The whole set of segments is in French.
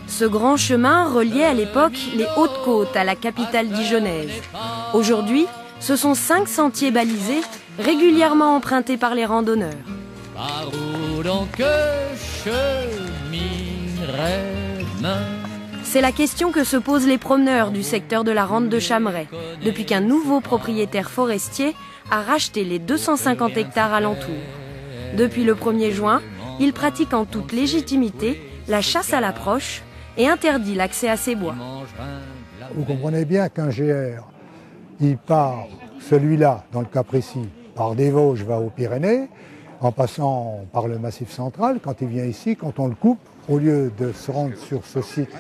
Ce grand chemin reliait à l'époque les Hautes-Côtes à la capitale dijonnaise. Aujourd'hui, ce sont 5 sentiers balisés, régulièrement empruntés par les randonneurs. Par où donc cheminerait-je? C'est la question que se posent les promeneurs du secteur de la Rente de Chameray, depuis qu'un nouveau propriétaire forestier a racheté les 250 hectares alentour. Depuis le 1er juin, il pratique en toute légitimité la chasse à l'approche et interdit l'accès à ces bois. Vous comprenez bien qu'un GR, il part, celui-là, dans le cas précis, par des Vosges, va aux Pyrénées, en passant par le Massif central. Quand il vient ici, quand on le coupe, au lieu de se rendre sur ce site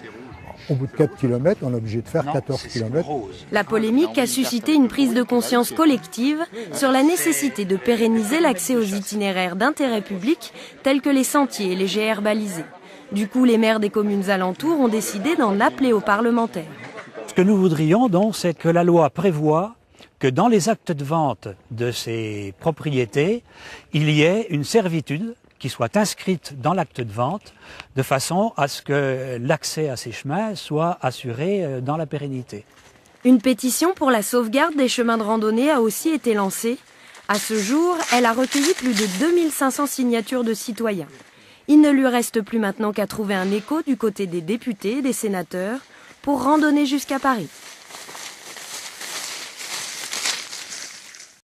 au bout de 4 km, on est obligé de faire 14 km. La polémique a suscité une prise de conscience collective sur la nécessité de pérenniser l'accès aux itinéraires d'intérêt public tels que les sentiers et les GR balisés. Du coup, les maires des communes alentours ont décidé d'en appeler aux parlementaires. Ce que nous voudrions donc, c'est que la loi prévoie que dans les actes de vente de ces propriétés, il y ait une servitude qui soit inscrite dans l'acte de vente de façon à ce que l'accès à ces chemins soit assuré dans la pérennité. Une pétition pour la sauvegarde des chemins de randonnée a aussi été lancée. À ce jour, elle a recueilli plus de 2500 signatures de citoyens. Il ne lui reste plus maintenant qu'à trouver un écho du côté des députés et des sénateurs pour randonner jusqu'à Paris.